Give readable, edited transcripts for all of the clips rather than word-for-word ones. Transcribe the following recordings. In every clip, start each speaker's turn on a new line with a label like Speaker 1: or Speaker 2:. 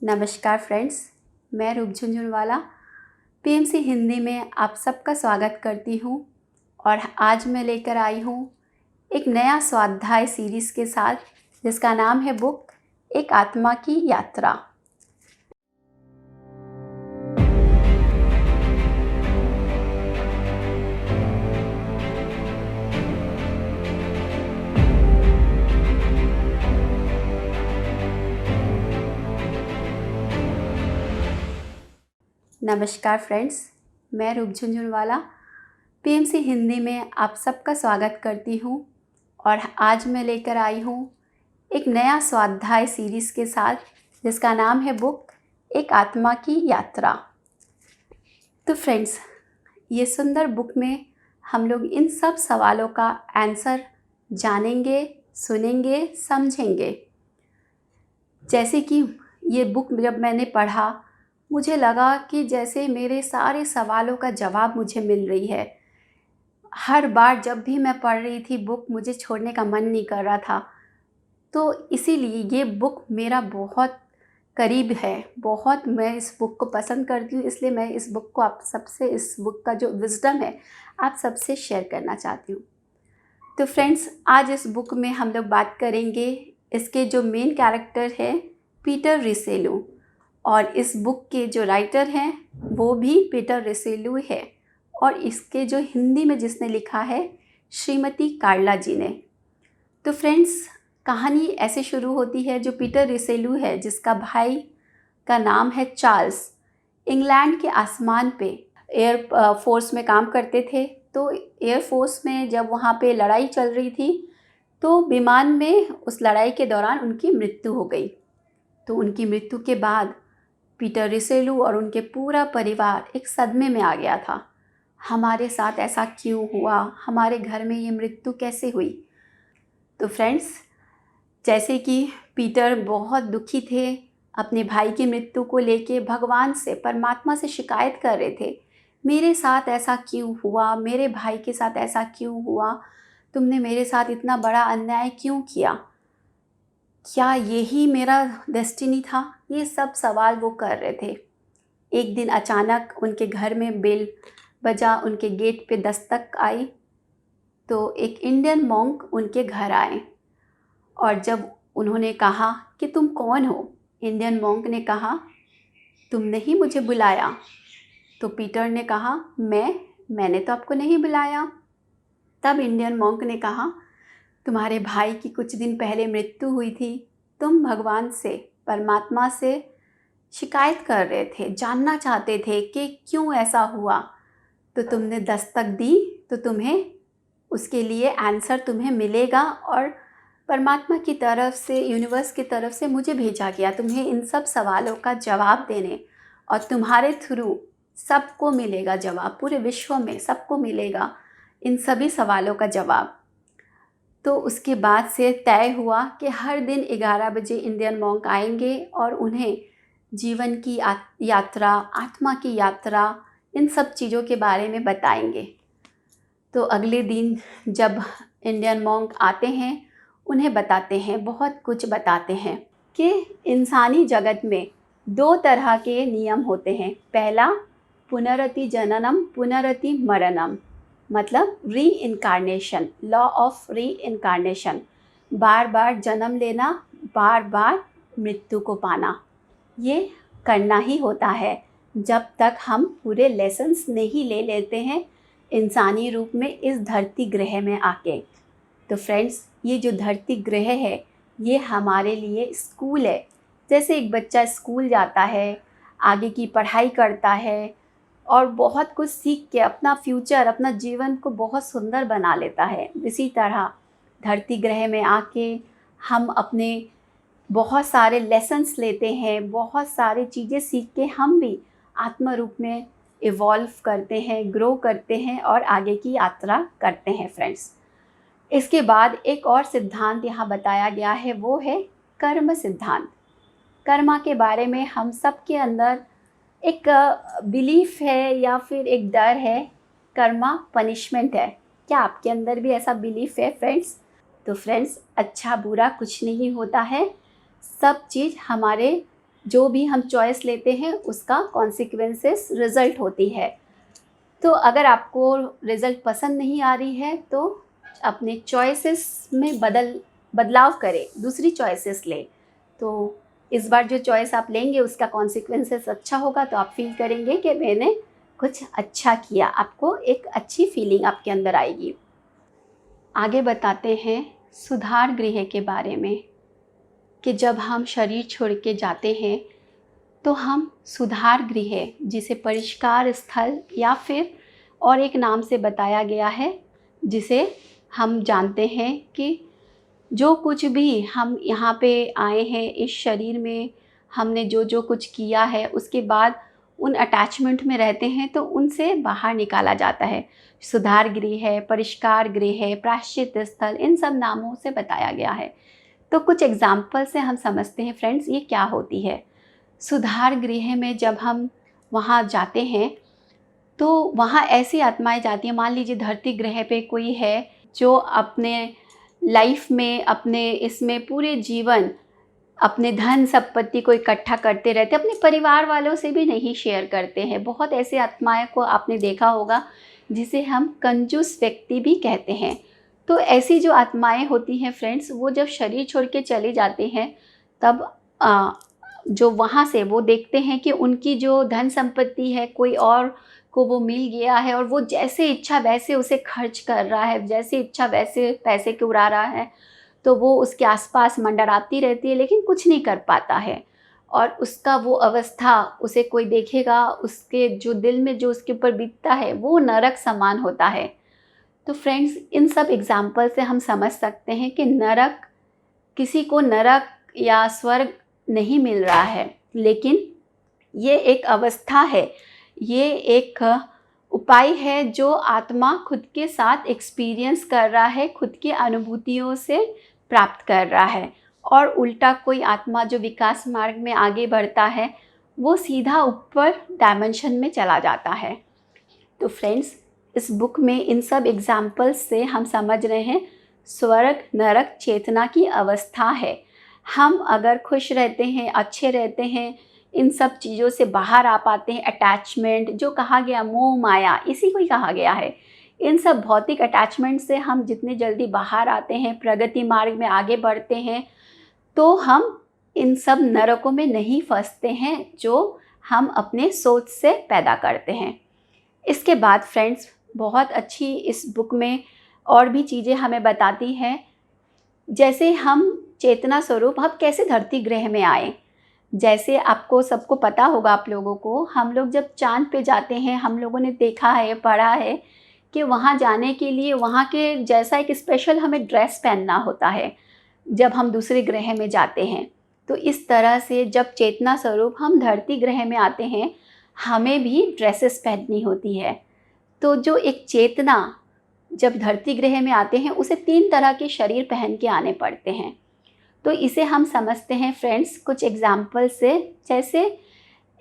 Speaker 1: नमस्कार फ्रेंड्स, मैं रूप झुंझुनवाला पीएमसी हिंदी में आप सबका स्वागत करती हूँ। और आज मैं लेकर आई हूँ एक नया स्वाध्याय सीरीज़ के साथ, जिसका नाम है बुक एक आत्मा की यात्रा। नमस्कार फ्रेंड्स, मैं रूप झुंझुनवाला पीएमसी हिंदी में आप सबका स्वागत करती हूँ। और आज मैं लेकर आई हूँ एक नया स्वाध्याय सीरीज़ के साथ, जिसका नाम है बुक एक आत्मा की यात्रा। तो फ्रेंड्स, ये सुंदर बुक में हम लोग इन सब सवालों का आंसर जानेंगे, सुनेंगे, समझेंगे। जैसे कि ये बुक जब मैंने पढ़ा, मुझे लगा कि जैसे मेरे सारे सवालों का जवाब मुझे मिल रही है। हर बार जब भी मैं पढ़ रही थी बुक, मुझे छोड़ने का मन नहीं कर रहा था। तो इसीलिए ये बुक मेरा बहुत करीब है, बहुत मैं इस बुक को पसंद करती हूँ। इसलिए मैं इस बुक को आप सबसे, इस बुक का जो विजडम है, आप सबसे शेयर करना चाहती हूँ। तो फ्रेंड्स, आज इस बुक में हम लोग बात करेंगे, इसके जो मेन कैरेक्टर है पीटर रिसेलू, और इस बुक के जो राइटर हैं वो भी पीटर रिसेलू है, और इसके जो हिंदी में जिसने लिखा है श्रीमती कार्ला जी ने। तो फ्रेंड्स, कहानी ऐसे शुरू होती है। जो पीटर रिसेलू है, जिसका भाई का नाम है चार्ल्स, इंग्लैंड के आसमान पे एयर फोर्स में काम करते थे। तो एयर फोर्स में जब वहाँ पे लड़ाई चल रही थी, तो विमान में उस लड़ाई के दौरान उनकी मृत्यु हो गई। तो उनकी मृत्यु के बाद पीटर रिसेलू और उनके पूरा परिवार एक सदमे में आ गया था। हमारे साथ ऐसा क्यों हुआ? हमारे घर में ये मृत्यु कैसे हुई? तो फ्रेंड्स, जैसे कि पीटर बहुत दुखी थे, अपने भाई की मृत्यु को लेके भगवान से, परमात्मा से शिकायत कर रहे थे, मेरे साथ ऐसा क्यों हुआ? मेरे भाई के साथ ऐसा क्यों हुआ? तुमने मेरे साथ इतना बड़ा अन्याय क्यों किया? क्या यही मेरा डेस्टिनी था? ये सब सवाल वो कर रहे थे। एक दिन अचानक उनके घर में बेल बजा, उनके गेट पे दस्तक आई। तो एक इंडियन मॉन्क उनके घर आए, और जब उन्होंने कहा कि तुम कौन हो, इंडियन मॉन्क ने कहा, तुमने ही मुझे बुलाया। तो पीटर ने कहा, मैंने तो आपको नहीं बुलाया। तब इंडियन मॉन्क ने कहा, तुम्हारे भाई की कुछ दिन पहले मृत्यु हुई थी। तुम भगवान से, परमात्मा से शिकायत कर रहे थे, जानना चाहते थे कि क्यों ऐसा हुआ। तो तुमने दस्तक दी, तो तुम्हें उसके लिए आंसर तुम्हें मिलेगा, और परमात्मा की तरफ से, यूनिवर्स की तरफ से मुझे भेजा गया तुम्हें इन सब सवालों का जवाब देने, और तुम्हारे थ्रू सबको मिलेगा जवाब, पूरे विश्व में सबको मिलेगा इन सभी सवालों का जवाब। तो उसके बाद से तय हुआ कि हर दिन 11 बजे इंडियन मॉन्क आएंगे और उन्हें जीवन की यात्रा, आत्मा की यात्रा, इन सब चीज़ों के बारे में बताएंगे। तो अगले दिन जब इंडियन मॉन्क आते हैं, उन्हें बताते हैं, बहुत कुछ बताते हैं कि इंसानी जगत में 2 तरह के नियम होते हैं। पहला, पुनरति जननम पुनरति मरणम, मतलब reincarnation, law of reincarnation, बार बार जन्म लेना, बार बार मृत्यु को पाना। ये करना ही होता है जब तक हम पूरे लेसन्स नहीं ले लेते हैं इंसानी रूप में इस धरती ग्रह में आके। तो फ्रेंड्स, ये जो धरती ग्रह है, ये हमारे लिए स्कूल है। जैसे एक बच्चा स्कूल जाता है, आगे की पढ़ाई करता है, और बहुत कुछ सीख के अपना फ्यूचर, अपना जीवन को बहुत सुंदर बना लेता है, इसी तरह धरती ग्रह में आके हम अपने बहुत सारे लेसन्स लेते हैं, बहुत सारी चीज़ें सीख के हम भी आत्मा रूप में इवॉल्व करते हैं, ग्रो करते हैं, और आगे की यात्रा करते हैं फ्रेंड्स। इसके बाद एक और सिद्धांत यहाँ बताया गया है, वो है कर्म सिद्धांत। कर्मा के बारे में हम सब के अंदर एक बिलीफ है या फिर एक डर है, कर्मा पनिशमेंट है। क्या आपके अंदर भी ऐसा बिलीफ है फ्रेंड्स? तो फ्रेंड्स, अच्छा बुरा कुछ नहीं होता है, सब चीज़ हमारे जो भी हम चॉइस लेते हैं उसका कॉन्सिक्वेंसेस रिज़ल्ट होती है। तो अगर आपको रिज़ल्ट पसंद नहीं आ रही है तो अपने चॉइसेस में बदलाव करें, दूसरी चॉइसेस लें। तो इस बार जो चॉइस आप लेंगे उसका कॉन्सिक्वेंसेस अच्छा होगा तो आप फील करेंगे कि मैंने कुछ अच्छा किया, आपको एक अच्छी फीलिंग आपके अंदर आएगी। आगे बताते हैं सुधार गृह के बारे में कि जब हम शरीर छोड़ के जाते हैं तो हम सुधार गृह, जिसे परिष्कार स्थल या फिर और एक नाम से बताया गया है, जिसे हम जानते हैं कि जो कुछ भी हम यहाँ पे आए हैं इस शरीर में, हमने जो जो कुछ किया है उसके बाद उन अटैचमेंट में रहते हैं तो उनसे बाहर निकाला जाता है। सुधार गृह है, परिष्कार गृह है, प्रायश्चित स्थल, इन सब नामों से बताया गया है। तो कुछ एग्जाम्पल से हम समझते हैं फ्रेंड्स ये क्या होती है। सुधार गृह में जब हम वहाँ जाते हैं तो वहाँ ऐसी आत्माएं जाती हैं, मान लीजिए धरती ग्रह पे कोई है जो अपने लाइफ में, अपने इसमें पूरे जीवन अपने धन संपत्ति को इकट्ठा करते रहते, अपने परिवार वालों से भी नहीं शेयर करते हैं। बहुत ऐसे आत्माएं को आपने देखा होगा जिसे हम कंजूस व्यक्ति भी कहते हैं। तो ऐसी जो आत्माएं होती हैं फ्रेंड्स, वो जब शरीर छोड़ के चले जाते हैं तब जो वहाँ से वो देखते हैं कि उनकी जो धन संपत्ति है कोई और को वो मिल गया है और वो जैसे इच्छा वैसे उसे खर्च कर रहा है, जैसे इच्छा वैसे पैसे के उड़ा रहा है। तो वो उसके आसपास मंडराती रहती है लेकिन कुछ नहीं कर पाता है, और उसका वो अवस्था उसे कोई देखेगा, उसके जो दिल में जो उसके ऊपर बीतता है वो नरक समान होता है। तो फ्रेंड्स इन सब एग्जाम्पल से हम समझ सकते हैं कि नरक, किसी को नरक या स्वर्ग नहीं मिल रहा है, लेकिन ये एक अवस्था है, ये एक उपाय है जो आत्मा खुद के साथ एक्सपीरियंस कर रहा है, खुद की अनुभूतियों से प्राप्त कर रहा है। और उल्टा कोई आत्मा जो विकास मार्ग में आगे बढ़ता है वो सीधा ऊपर डायमेंशन में चला जाता है। तो फ्रेंड्स इस बुक में इन सब एग्जाम्पल्स से हम समझ रहे हैं स्वर्ग नरक चेतना की अवस्था है। हम अगर खुश रहते हैं, अच्छे रहते हैं, इन सब चीज़ों से बाहर आ पाते हैं, अटैचमेंट जो कहा गया, मोह माया इसी को ही कहा गया है, इन सब भौतिक अटैचमेंट से हम जितने जल्दी बाहर आते हैं, प्रगति मार्ग में आगे बढ़ते हैं, तो हम इन सब नरकों में नहीं फंसते हैं जो हम अपने सोच से पैदा करते हैं। इसके बाद फ्रेंड्स बहुत अच्छी इस बुक में और भी चीज़ें हमें बताती हैं, जैसे हम चेतना स्वरूप हम कैसे धरती ग्रह में आए। जैसे आपको सबको पता होगा, आप लोगों को, हम लोग जब चांद पे जाते हैं, हम लोगों ने देखा है, पढ़ा है कि वहाँ जाने के लिए वहाँ के जैसा एक स्पेशल हमें ड्रेस पहनना होता है जब हम दूसरे ग्रह में जाते हैं। तो इस तरह से जब चेतना स्वरूप हम धरती ग्रह में आते हैं हमें भी ड्रेसेस पहननी होती है। तो जो एक चेतना जब धरती ग्रह में आते हैं उसे 3 तरह के शरीर पहन के आने पड़ते हैं। तो इसे हम समझते हैं फ्रेंड्स कुछ एग्जाम्पल से। जैसे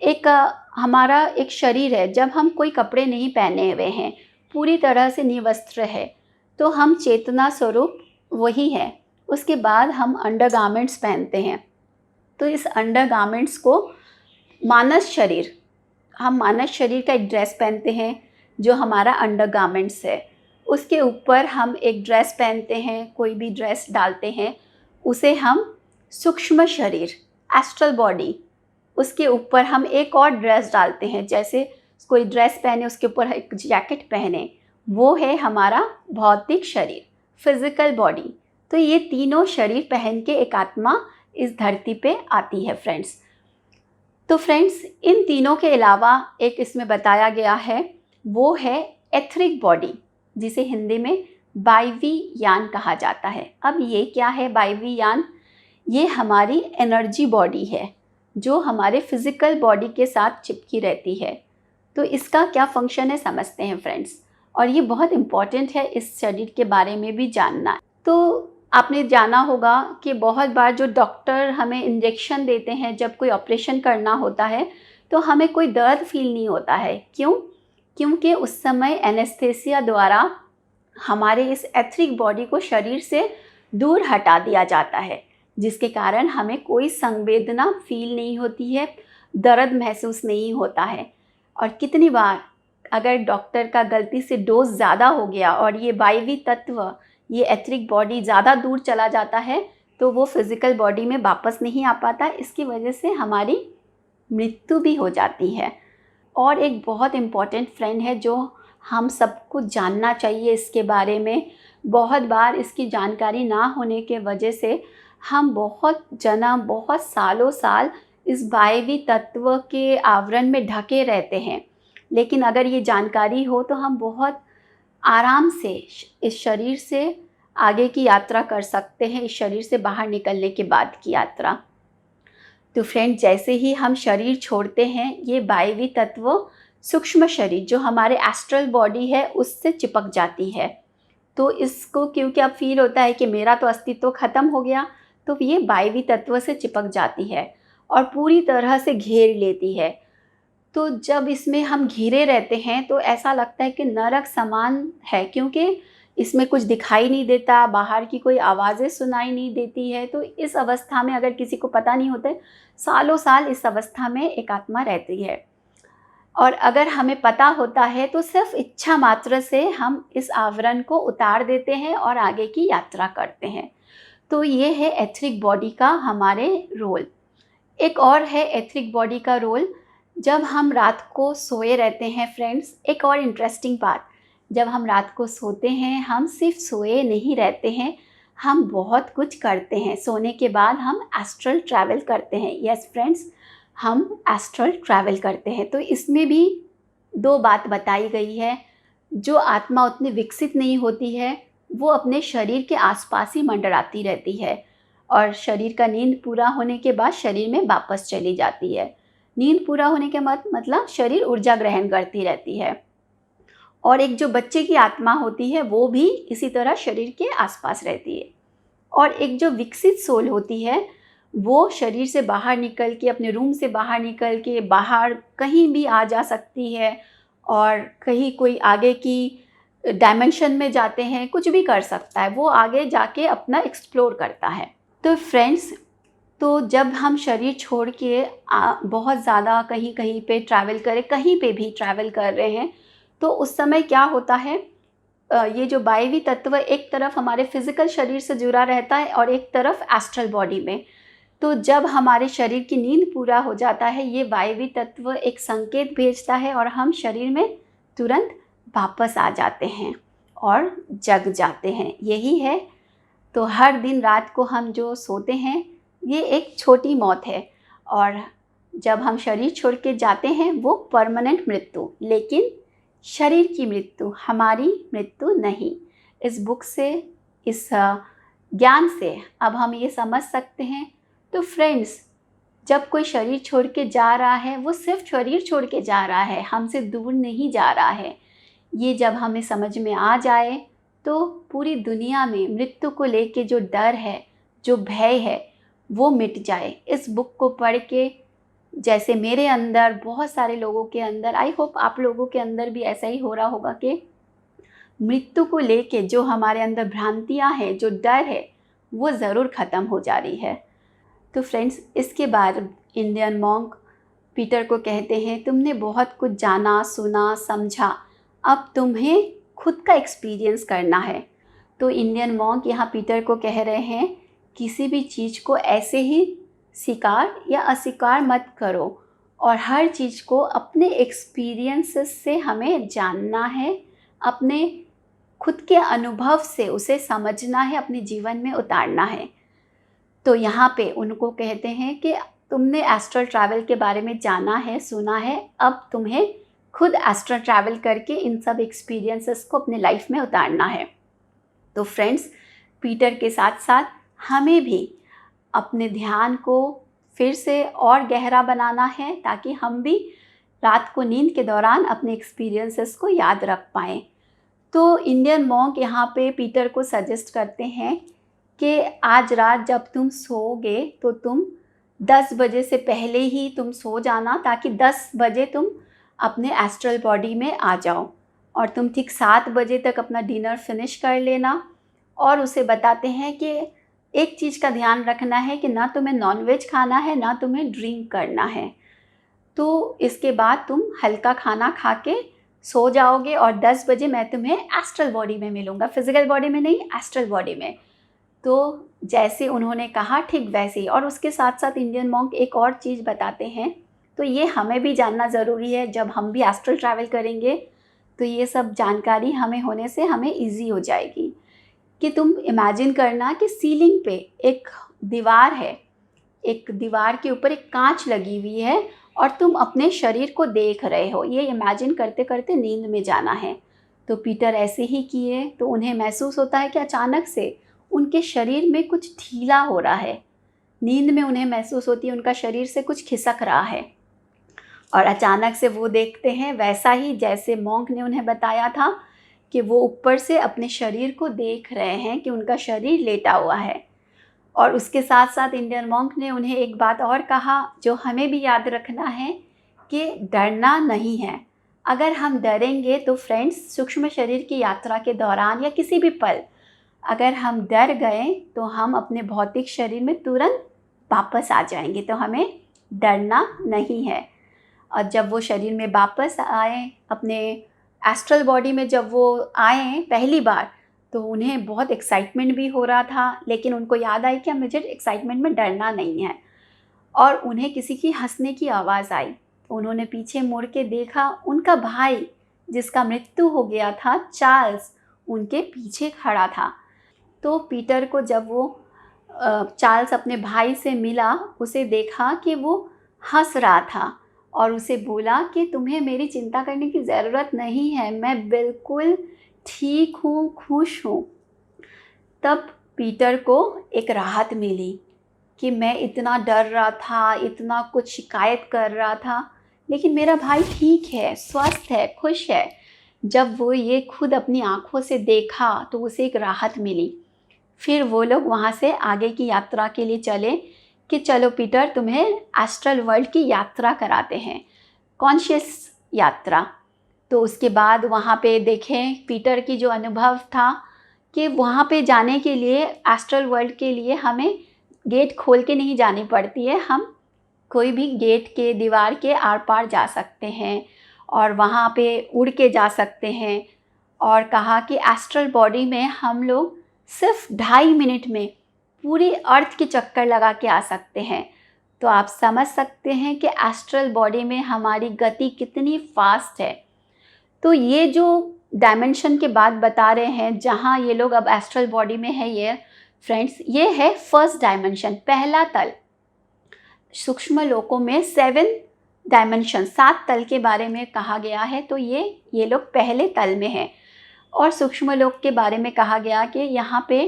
Speaker 1: एक हमारा एक शरीर है, जब हम कोई कपड़े नहीं पहने हुए हैं, पूरी तरह से निवस्त्र है, तो हम चेतना स्वरूप वही है। उसके बाद हम अंडरगारमेंट्स पहनते हैं, तो इस अंडरगारमेंट्स को मानस शरीर, हम मानस शरीर का एक ड्रेस पहनते हैं जो हमारा अंडरगारमेंट्स है। उसके ऊपर हम एक ड्रेस पहनते हैं, कोई भी ड्रेस डालते हैं, उसे हम सूक्ष्म शरीर, एस्ट्रल बॉडी, उसके ऊपर हम एक और ड्रेस डालते हैं। जैसे कोई ड्रेस पहने उसके ऊपर एक जैकेट पहने, वो है हमारा भौतिक शरीर, फिजिकल बॉडी। तो ये तीनों शरीर पहन के एक आत्मा इस धरती पे आती है फ्रेंड्स। तो फ्रेंड्स इन तीनों के अलावा एक इसमें बताया गया है, वो है एथरिक बॉडी, जिसे हिंदी में वायवी यान कहा जाता है। अब ये क्या है वायवी यान? ये हमारी एनर्जी बॉडी है जो हमारे फिज़िकल बॉडी के साथ चिपकी रहती है। तो इसका क्या फंक्शन है समझते हैं फ्रेंड्स, और ये बहुत इम्पॉर्टेंट है इस शरीर के बारे में भी जानना। तो आपने जाना होगा कि बहुत बार जो डॉक्टर हमें इंजेक्शन देते हैं जब कोई ऑपरेशन करना होता है तो हमें कोई दर्द फील नहीं होता है। क्यों? क्योंकि उस समय एनेस्थेसिया द्वारा हमारे इस एथरिक बॉडी को शरीर से दूर हटा दिया जाता है। जिसके कारण हमें कोई संवेदना फील नहीं होती है, दर्द महसूस नहीं होता है। और कितनी बार अगर डॉक्टर का गलती से डोज ज़्यादा हो गया और ये वायवी तत्व, ये एथरिक बॉडी ज़्यादा दूर चला जाता है तो वो फिज़िकल बॉडी में वापस नहीं आ पाता, इसकी वजह से हमारी मृत्यु भी हो जाती है। और एक बहुत इम्पॉर्टेंट फ्रेंड है जो हम सबको जानना चाहिए इसके बारे में। बहुत बार इसकी जानकारी ना होने के वजह से हम बहुत सालों साल इस वायवी तत्व के आवरण में ढके रहते हैं। लेकिन अगर ये जानकारी हो तो हम बहुत आराम से इस शरीर से आगे की यात्रा कर सकते हैं, इस शरीर से बाहर निकलने के बाद की यात्रा। तो फ्रेंड, जैसे ही हम शरीर छोड़ते हैं, ये वायवी तत्व सूक्ष्म शरीर जो हमारे एस्ट्रल बॉडी है उससे चिपक जाती है। तो इसको क्योंकि अब फील होता है कि मेरा तो अस्तित्व ख़त्म हो गया, तो ये वायवी तत्व से चिपक जाती है और पूरी तरह से घेर लेती है। तो जब इसमें हम घिरे रहते हैं तो ऐसा लगता है कि नरक समान है, क्योंकि इसमें कुछ दिखाई नहीं देता, बाहर की कोई आवाज़ें सुनाई नहीं देती है। तो इस अवस्था में अगर किसी को पता नहीं होता है, सालों साल इस अवस्था में एक आत्मा रहती है। और अगर हमें पता होता है तो सिर्फ इच्छा मात्र से हम इस आवरण को उतार देते हैं और आगे की यात्रा करते हैं। तो ये है एथरिक बॉडी का हमारे रोल। एक और है एथरिक बॉडी का रोल, जब हम रात को सोए रहते हैं फ्रेंड्स। एक और इंटरेस्टिंग बात, जब हम रात को सोते हैं हम सिर्फ सोए नहीं रहते हैं, हम बहुत कुछ करते हैं। सोने के बाद हम एस्ट्रल ट्रैवल करते हैं। यस फ्रेंड्स, हम एस्ट्रल ट्रैवल करते हैं। तो इसमें भी दो बात बताई गई है। जो आत्मा उतनी विकसित नहीं होती है वो अपने शरीर के आसपास ही मंडराती रहती है और शरीर का नींद पूरा होने के बाद शरीर में वापस चली जाती है। नींद पूरा होने के मतलब शरीर ऊर्जा ग्रहण करती रहती है। और एक जो बच्चे की आत्मा होती है वो भी इसी तरह शरीर के आसपास रहती है। और एक जो विकसित सोल होती है वो शरीर से बाहर निकल के, अपने रूम से बाहर निकल के बाहर कहीं भी आ जा सकती है और कहीं कोई आगे की डायमेंशन में जाते हैं, कुछ भी कर सकता है, वो आगे जाके अपना एक्सप्लोर करता है। तो फ्रेंड्स, तो जब हम शरीर छोड़ के बहुत ज़्यादा कहीं कहीं पे ट्रैवल करें, कहीं पे भी ट्रैवल कर रहे हैं, तो उस समय क्या होता है, ये जो वायवी तत्व एक तरफ हमारे फिज़िकल शरीर से जुड़ा रहता है और एक तरफ एस्ट्रल बॉडी में। तो जब हमारे शरीर की नींद पूरा हो जाता है, ये वायवी तत्व एक संकेत भेजता है और हम शरीर में तुरंत वापस आ जाते हैं और जग जाते हैं। यही है। तो हर दिन रात को हम जो सोते हैं ये एक छोटी मौत है, और जब हम शरीर छोड़ के जाते हैं वो परमानेंट मृत्यु, लेकिन शरीर की मृत्यु, हमारी मृत्यु नहीं। इस बुक से, इस ज्ञान से अब हम ये समझ सकते हैं। तो फ्रेंड्स, जब कोई शरीर छोड़ के जा रहा है वो सिर्फ शरीर छोड़ के जा रहा है, हमसे दूर नहीं जा रहा है। ये जब हमें समझ में आ जाए तो पूरी दुनिया में मृत्यु को लेके जो डर है, जो भय है, वो मिट जाए। इस बुक को पढ़ के जैसे मेरे अंदर, बहुत सारे लोगों के अंदर, आई होप आप लोगों के अंदर भी ऐसा ही हो रहा होगा कि मृत्यु को लेके जो हमारे अंदर भ्रांतियाँ हैं, जो डर है, वो ज़रूर ख़त्म हो जा रही है। तो फ्रेंड्स, इसके बाद इंडियन मॉन्क पीटर को कहते हैं, तुमने बहुत कुछ जाना, सुना, समझा, अब तुम्हें खुद का एक्सपीरियंस करना है। तो इंडियन मॉन्क यहाँ पीटर को कह रहे हैं, किसी भी चीज़ को ऐसे ही स्वीकार या अस्वीकार मत करो, और हर चीज़ को अपने एक्सपीरियंसेस से हमें जानना है, अपने खुद के अनुभव से उसे समझना है, अपने जीवन में उतारना है। तो यहाँ पे उनको कहते हैं कि तुमने एस्ट्रल ट्रैवल के बारे में जाना है, सुना है, अब तुम्हें खुद एस्ट्रल ट्रैवल करके इन सब एक्सपीरियंसेस को अपने लाइफ में उतारना है। तो फ्रेंड्स, पीटर के साथ साथ हमें भी अपने ध्यान को फिर से और गहरा बनाना है, ताकि हम भी रात को नींद के दौरान अपने एक्सपीरियंसेस को याद रख पाएँ। तो इंडियन मॉन्क यहाँ पे पीटर को सजेस्ट करते हैं कि आज रात जब तुम सोओगे तो तुम 10 बजे से पहले ही तुम सो जाना, ताकि 10 बजे तुम अपने एस्ट्रल बॉडी में आ जाओ, और तुम ठीक 7 बजे तक अपना डिनर फिनिश कर लेना। और उसे बताते हैं कि एक चीज़ का ध्यान रखना है कि ना तुम्हें नॉनवेज खाना है, ना तुम्हें ड्रिंक करना है। तो इसके बाद तुम हल्का खाना खा के सो जाओगे और 10 बजे मैं तुम्हें एस्ट्रल बॉडी में मिलूँगा, फिज़िकल बॉडी में नहीं, एस्ट्रल बॉडी में। तो जैसे उन्होंने कहा ठीक वैसे ही। और उसके साथ साथ इंडियन मॉन्क एक और चीज़ बताते हैं, तो ये हमें भी जानना ज़रूरी है। जब हम भी एस्ट्रल ट्रैवल करेंगे तो ये सब जानकारी हमें होने से हमें ईज़ी हो जाएगी। कि तुम इमेजिन करना कि सीलिंग पे एक दीवार है, एक दीवार के ऊपर एक कांच लगी हुई है और तुम अपने शरीर को देख रहे हो। ये इमेजिन करते करते नींद में जाना है। तो पीटर ऐसे ही किए तो उन्हें महसूस होता है कि अचानक से उनके शरीर में कुछ ढीला हो रहा है। नींद में उन्हें महसूस होती है उनका शरीर से कुछ खिसक रहा है। और अचानक से वो देखते हैं वैसा ही जैसे मॉन्क ने उन्हें बताया था कि वो ऊपर से अपने शरीर को देख रहे हैं कि उनका शरीर लेटा हुआ है। और उसके साथ साथ इंडियन मॉन्क ने उन्हें एक बात और कहा जो हमें भी याद रखना है कि डरना नहीं है। अगर हम डरेंगे तो फ्रेंड्स, सूक्ष्म शरीर की यात्रा के दौरान या किसी भी पल अगर हम डर गए तो हम अपने भौतिक शरीर में तुरंत वापस आ जाएंगे। तो हमें डरना नहीं है। और जब वो शरीर में वापस आए, अपने एस्ट्रल बॉडी में जब वो आए पहली बार, तो उन्हें बहुत एक्साइटमेंट भी हो रहा था, लेकिन उनको याद आई कि मुझे एक्साइटमेंट में डरना नहीं है। और उन्हें किसी की हंसने की आवाज़ आई। तो उन्होंने पीछे मुड़ के देखा, उनका भाई जिसका मृत्यु हो गया था, चार्ल्स, उनके पीछे खड़ा था। तो पीटर को जब वो चार्ल्स अपने भाई से मिला, उसे देखा कि वो हंस रहा था और उसे बोला कि तुम्हें मेरी चिंता करने की ज़रूरत नहीं है, मैं बिल्कुल ठीक हूँ, खुश हूँ। तब पीटर को एक राहत मिली कि मैं इतना डर रहा था, इतना कुछ शिकायत कर रहा था, लेकिन मेरा भाई ठीक है, स्वस्थ है, खुश है। जब वो ये खुद अपनी आँखों से देखा तो उसे एक राहत मिली। फिर वो लोग वहाँ से आगे की यात्रा के लिए चले कि चलो पीटर, तुम्हें एस्ट्रल वर्ल्ड की यात्रा कराते हैं, कॉन्शियस यात्रा। तो उसके बाद वहाँ पे देखें पीटर की जो अनुभव था कि वहाँ पे जाने के लिए, एस्ट्रल वर्ल्ड के लिए हमें गेट खोल के नहीं जानी पड़ती है, हम कोई भी गेट के, दीवार के आर पार जा सकते हैं और वहाँ पे उड़ के जा सकते हैं। और कहा कि एस्ट्रल बॉडी में हम लोग सिर्फ 2.5 मिनट में पूरी अर्थ के चक्कर लगा के आ सकते हैं। तो आप समझ सकते हैं कि एस्ट्रल बॉडी में हमारी गति कितनी फास्ट है। तो ये जो डायमेंशन के बात बता रहे हैं जहाँ ये लोग अब एस्ट्रल बॉडी में है, ये फ्रेंड्स, ये है फर्स्ट डायमेंशन, पहला तल। सूक्ष्म लोकों में 7 डायमेंशन, 7 तल के बारे में कहा गया है। तो ये लोग पहले तल में हैं। और सूक्ष्म लोक के बारे में कहा गया कि यहाँ पे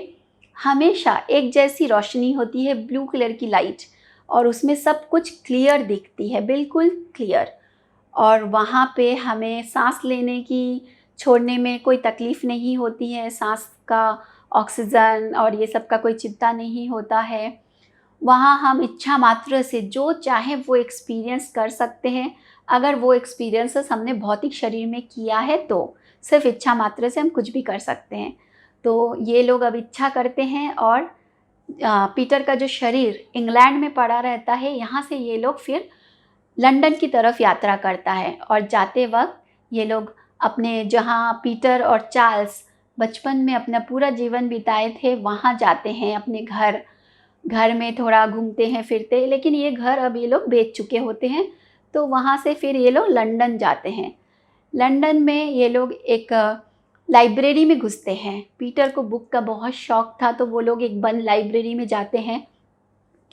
Speaker 1: हमेशा एक जैसी रोशनी होती है, ब्लू कलर की लाइट, और उसमें सब कुछ क्लियर दिखती है, बिल्कुल क्लियर। और वहाँ पे हमें सांस लेने की, छोड़ने में कोई तकलीफ़ नहीं होती है, सांस का ऑक्सीजन और ये सब का कोई चिंता नहीं होता है। वहाँ हम इच्छा मात्र से जो चाहे वो एक्सपीरियंस कर सकते हैं। अगर वो एक्सपीरियंसेस हमने भौतिक शरीर में किया है तो सिर्फ इच्छा मात्र से हम कुछ भी कर सकते हैं। तो ये लोग अब इच्छा करते हैं और पीटर का जो शरीर इंग्लैंड में पड़ा रहता है, यहाँ से ये लोग फिर लंदन की तरफ यात्रा करता है। और जाते वक्त ये लोग अपने, जहाँ पीटर और चार्ल्स बचपन में अपना पूरा जीवन बिताए थे, वहाँ जाते हैं अपने घर में थोड़ा घूमते हैं फिरते। लेकिन ये घर अब ये लोग बेच चुके होते हैं। तो वहाँ से फिर ये लोग लंदन जाते हैं। लंदन में ये लोग एक लाइब्रेरी में घुसते हैं। पीटर को बुक का बहुत शौक़ था, तो वो लोग एक बंद लाइब्रेरी में जाते हैं,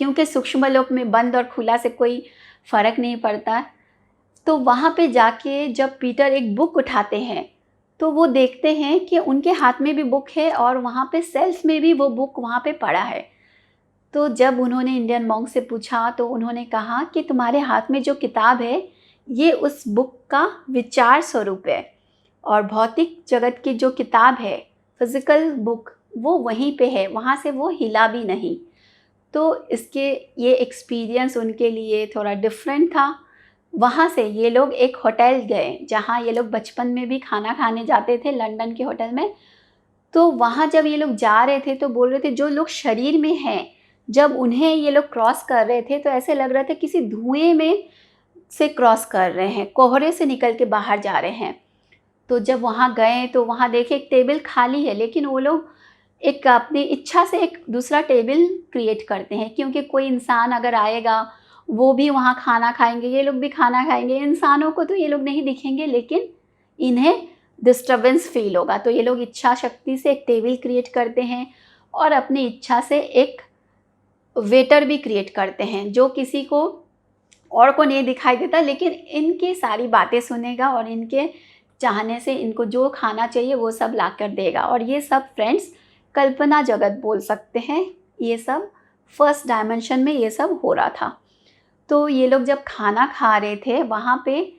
Speaker 1: क्योंकि सूक्ष्म लोक में बंद और खुला से कोई फ़र्क नहीं पड़ता। तो वहाँ पे जाके जब पीटर एक बुक उठाते हैं तो वो देखते हैं कि उनके हाथ में भी बुक है और वहाँ पे सेल्फ में भी वो बुक वहाँ पे पड़ा है। तो जब उन्होंने इंडियन मॉन्क से पूछा तो उन्होंने कहा कि तुम्हारे हाथ में जो किताब है ये उस बुक का विचार स्वरूप है, और भौतिक जगत की जो किताब है, फिज़िकल बुक, वो वहीं पे है, वहाँ से वो हिला भी नहीं। तो इसके ये एक्सपीरियंस उनके लिए थोड़ा डिफरेंट था। वहाँ से ये लोग एक होटल गए जहाँ ये लोग बचपन में भी खाना खाने जाते थे, लंदन के होटल में। तो वहाँ जब ये लोग जा रहे थे तो बोल रहे थे जो लोग शरीर में हैं, जब उन्हें ये लोग क्रॉस कर रहे थे तो ऐसे लग रहा था किसी धुएँ में से क्रॉस कर रहे हैं, कोहरे से निकल के बाहर जा रहे हैं। तो जब वहाँ गए तो वहाँ देखे एक टेबल खाली है, लेकिन वो लोग एक अपनी इच्छा से एक दूसरा टेबल क्रिएट करते हैं, क्योंकि कोई इंसान अगर आएगा वो भी वहाँ खाना खाएंगे, ये लोग भी खाना खाएंगे। इंसानों को तो ये लोग नहीं दिखेंगे, लेकिन इन्हें डिस्टर्बेंस फील होगा। तो ये लोग इच्छा शक्ति से एक टेबल क्रिएट करते हैं और अपनी इच्छा से एक वेटर भी क्रिएट करते हैं, जो किसी को और को नहीं दिखाई देता, लेकिन इनकी सारी बातें सुनेगा और इनके चाहने से इनको जो खाना चाहिए वो सब ला कर देगा। और ये सब फ्रेंड्स कल्पना जगत बोल सकते हैं, ये सब फर्स्ट डायमेंशन में ये सब हो रहा था। तो ये लोग जब खाना खा रहे थे, वहाँ पे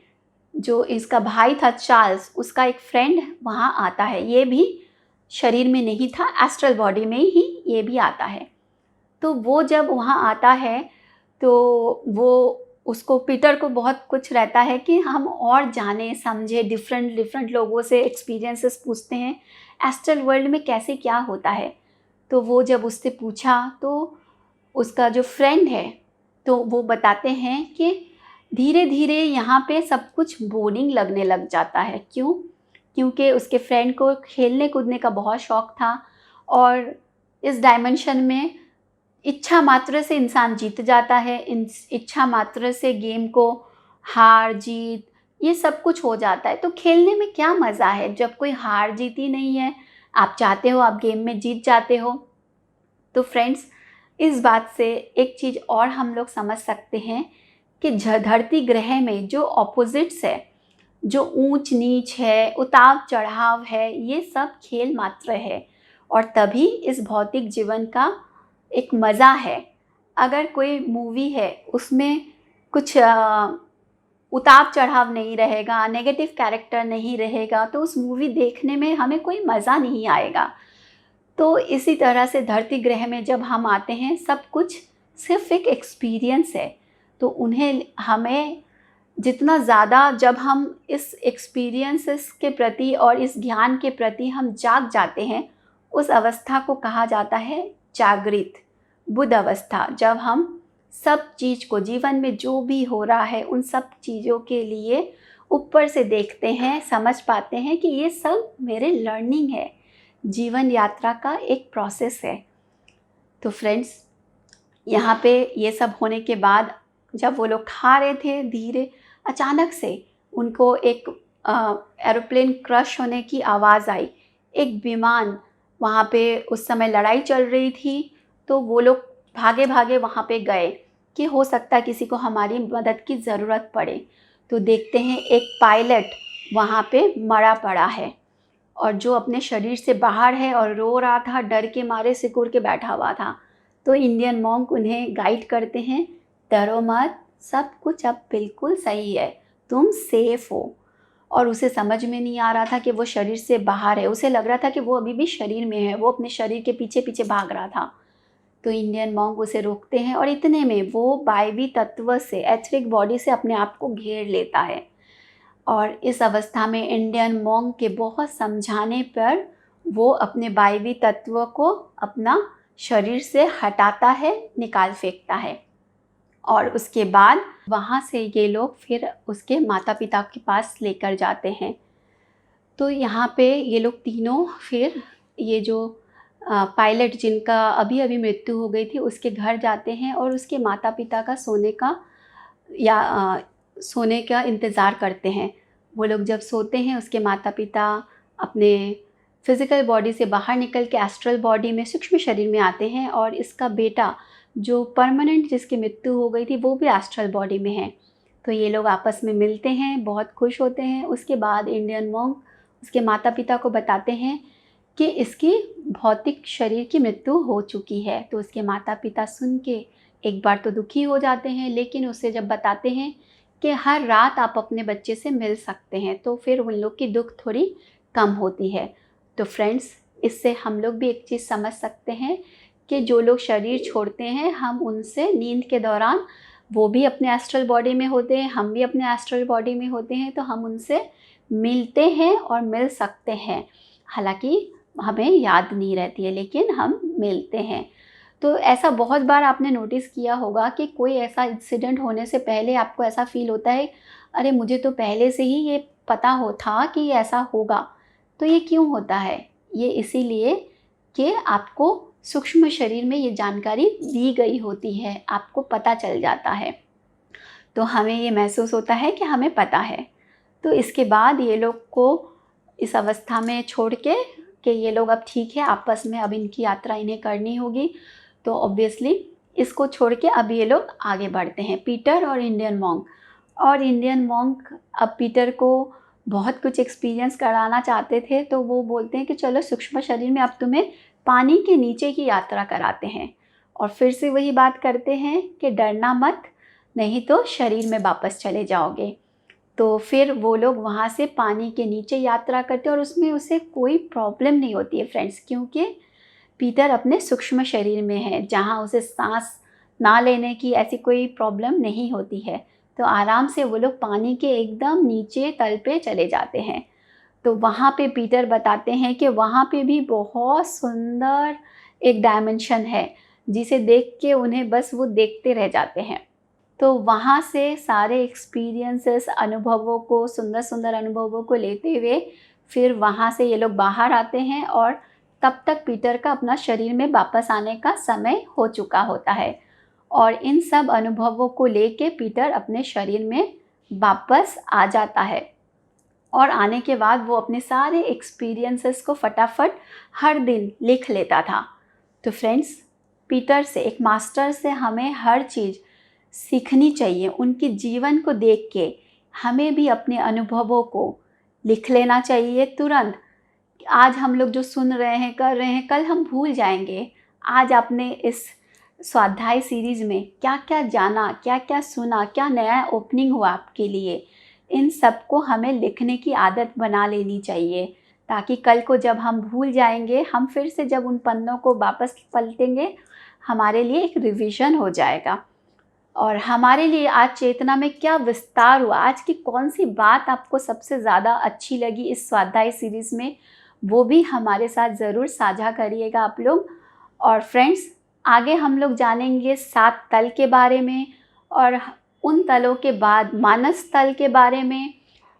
Speaker 1: जो इसका भाई था चार्ल्स, उसका एक फ्रेंड वहाँ आता है। ये भी शरीर में नहीं था, एस्ट्रल बॉडी में ही ये भी आता है। तो वो जब वहाँ आता है तो वो उसको पीटर को बहुत कुछ रहता है कि हम और जाने समझे, डिफरेंट लोगों से एक्सपीरियंसेस पूछते हैं, एस्ट्रल वर्ल्ड में कैसे क्या होता है। तो वो जब उससे पूछा तो उसका जो फ्रेंड है तो वो बताते हैं कि धीरे धीरे यहाँ पे सब कुछ बोरिंग लगने लग जाता है। क्यों? क्योंकि उसके फ्रेंड को खेलने कूदने का बहुत शौक़ था और इस डायमेंशन में इच्छा मात्र से इंसान जीत जाता है। इच्छा मात्र से गेम को हार जीत ये सब कुछ हो जाता है। तो खेलने में क्या मज़ा है जब कोई हार जीत ही नहीं है, आप चाहते हो आप गेम में जीत जाते हो। तो फ्रेंड्स, इस बात से एक चीज़ और हम लोग समझ सकते हैं कि धरती ग्रह में जो ऑपोजिट्स है, जो ऊंच नीच है, उतार चढ़ाव है, ये सब खेल मात्र है और तभी इस भौतिक जीवन का एक मज़ा है। अगर कोई मूवी है उसमें कुछ उतार चढ़ाव नहीं रहेगा, नेगेटिव कैरेक्टर नहीं रहेगा, तो उस मूवी देखने में हमें कोई मज़ा नहीं आएगा। तो इसी तरह से धरती ग्रह में जब हम आते हैं, सब कुछ सिर्फ एक एक्सपीरियंस है। तो उन्हें हमें जितना ज़्यादा जब हम इस एक्सपीरियंसेस के प्रति और इस ज्ञान के प्रति हम जाग जाते हैं, उस अवस्था को कहा जाता है जागृत बुद्ध अवस्था। जब हम सब चीज़ को, जीवन में जो भी हो रहा है, उन सब चीज़ों के लिए ऊपर से देखते हैं, समझ पाते हैं कि ये सब मेरे लर्निंग है, जीवन यात्रा का एक प्रोसेस है। तो फ्रेंड्स, यहाँ पे ये सब होने के बाद जब वो लोग खा रहे थे, धीरे अचानक से उनको एक एरोप्लेन क्रश होने की आवाज़ आई। एक विमान, वहाँ पे उस समय लड़ाई चल रही थी, तो वो लोग भागे भागे वहाँ पे गए कि हो सकता है किसी को हमारी मदद की ज़रूरत पड़े। तो देखते हैं एक पायलट वहाँ पे मरा पड़ा है और जो अपने शरीर से बाहर है और रो रहा था, डर के मारे सिकुड़ के बैठा हुआ था। तो इंडियन मॉन्क उन्हें गाइड करते हैं, डरो मत, सब कुछ अब बिल्कुल सही है, तुम सेफ़ हो। और उसे समझ में नहीं आ रहा था कि वो शरीर से बाहर है, उसे लग रहा था कि वो अभी भी शरीर में है, वो अपने शरीर के पीछे पीछे भाग रहा था। तो इंडियन मॉन्क उसे रोकते हैं और इतने में वो वायवी तत्व से, एथरिक बॉडी से अपने आप को घेर लेता है। और इस अवस्था में इंडियन मॉन्क के बहुत समझाने पर वो अपने वायवी तत्व को अपना शरीर से हटाता है, निकाल फेंकता है। और उसके बाद वहाँ से ये लोग फिर उसके माता पिता के पास लेकर जाते हैं। तो यहाँ पे ये लोग तीनों फिर ये जो पायलट जिनका अभी अभी मृत्यु हो गई थी, उसके घर जाते हैं और उसके माता पिता का सोने का इंतज़ार करते हैं। वो लोग जब सोते हैं, उसके माता पिता अपने फिज़िकल बॉडी से बाहर निकल के एस्ट्रल बॉडी में, सूक्ष्म शरीर में आते हैं और इसका बेटा जो परमानेंट जिसकी मृत्यु हो गई थी, वो भी एस्ट्रल बॉडी में है। तो ये लोग आपस में मिलते हैं, बहुत खुश होते हैं। उसके बाद इंडियन मॉन्क उसके माता पिता को बताते हैं कि इसकी भौतिक शरीर की मृत्यु हो चुकी है। तो उसके माता पिता सुन के एक बार तो दुखी हो जाते हैं, लेकिन उसे जब बताते हैं कि हर रात आप अपने बच्चे से मिल सकते हैं, तो फिर उन लोग की दुख थोड़ी कम होती है। तो फ्रेंड्स, इससे हम लोग भी एक चीज़ समझ सकते हैं कि जो लोग शरीर छोड़ते हैं, हम उनसे नींद के दौरान, वो भी अपने एस्ट्रल बॉडी में होते हैं, हम भी अपने एस्ट्रल बॉडी में होते हैं, तो हम उनसे मिलते हैं और मिल सकते हैं। हालांकि हमें याद नहीं रहती है, लेकिन हम मिलते हैं। तो ऐसा बहुत बार आपने नोटिस किया होगा कि कोई ऐसा इंसिडेंट होने से पहले आपको ऐसा फ़ील होता है, अरे मुझे तो पहले से ही ये पता हो था कि ये ऐसा होगा। तो ये क्यों होता है? ये इसीलिए कि आपको सूक्ष्म शरीर में ये जानकारी दी गई होती है, आपको पता चल जाता है। तो हमें ये महसूस होता है कि हमें पता है। तो इसके बाद ये लोग को इस अवस्था में छोड़ के कि ये लोग अब ठीक है, आपस में अब इनकी यात्रा इन्हें करनी होगी, तो ऑब्वियसली इसको छोड़ के अब ये लोग आगे बढ़ते हैं, पीटर और इंडियन मॉन्क। और इंडियन मॉन्क अब पीटर को बहुत कुछ एक्सपीरियंस कराना चाहते थे, तो वो बोलते हैं कि चलो सूक्ष्म शरीर में अब तुम्हें पानी के नीचे की यात्रा कराते हैं। और फिर से वही बात करते हैं कि डरना मत, नहीं तो शरीर में वापस चले जाओगे। तो फिर वो लोग वहाँ से पानी के नीचे यात्रा करते हैं और उसमें उसे कोई प्रॉब्लम नहीं होती है फ्रेंड्स, क्योंकि पीटर अपने सूक्ष्म शरीर में है, जहाँ उसे सांस ना लेने की ऐसी कोई प्रॉब्लम नहीं होती है। तो आराम से वो लोग पानी के एकदम नीचे तल पे चले जाते हैं। तो वहाँ पे पीटर बताते हैं कि वहाँ पे भी बहुत सुंदर एक डायमेंशन है, जिसे देख के उन्हें बस वो देखते रह जाते हैं। तो वहाँ से सारे एक्सपीरियंसेस, अनुभवों को, सुंदर सुंदर अनुभवों को लेते हुए फिर वहाँ से ये लोग बाहर आते हैं और तब तक पीटर का अपना शरीर में वापस आने का समय हो चुका होता है। और इन सब अनुभवों को लेके पीटर अपने शरीर में वापस आ जाता है। और आने के बाद वो अपने सारे एक्सपीरियंसेस को फटाफट हर दिन लिख लेता था। तो फ्रेंड्स, पीटर से, एक मास्टर से हमें हर चीज़ सीखनी चाहिए। उनके जीवन को देख के हमें भी अपने अनुभवों को लिख लेना चाहिए तुरंत। आज हम लोग जो सुन रहे हैं, कर रहे हैं, कल हम भूल जाएंगे। आज आपने इस स्वाध्याय सीरीज़ में क्या क्या जाना, क्या क्या सुना, क्या नया ओपनिंग हुआ आपके लिए, इन सब को हमें लिखने की आदत बना लेनी चाहिए, ताकि कल को जब हम भूल जाएंगे, हम फिर से जब उन पन्नों को वापस पलटेंगे, हमारे लिए एक रिवीजन हो जाएगा। और हमारे लिए आज चेतना में क्या विस्तार हुआ, आज की कौन सी बात आपको सबसे ज़्यादा अच्छी लगी इस स्वाध्याय सीरीज़ में, वो भी हमारे साथ ज़रूर साझा करिएगा आप लोग। और फ्रेंड्स, आगे हम लोग जानेंगे 7 तल के बारे में, और उन तलों के बाद मानस तल के बारे में।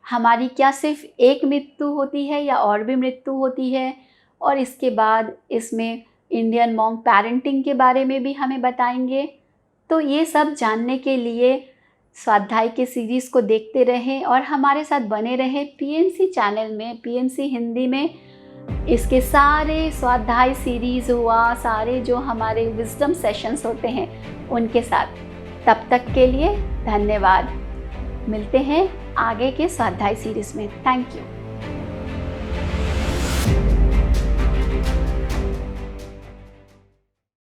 Speaker 1: हमारी क्या सिर्फ एक मृत्यु होती है या और भी मृत्यु होती है, और इसके बाद इसमें इंडियन मॉन्क पेरेंटिंग के बारे में भी हमें बताएंगे। तो ये सब जानने के लिए स्वाध्याय के सीरीज़ को देखते रहें और हमारे साथ बने रहें पीएमसी चैनल में, पीएमसी हिंदी में। इसके सारे स्वाध्याय सीरीज़ हुआ, सारे जो हमारे विजडम सेशंस होते हैं उनके साथ। तब तक के लिए धन्यवाद। मिलते हैं आगे के स्वाध्याय सीरीज़ में। Thank you.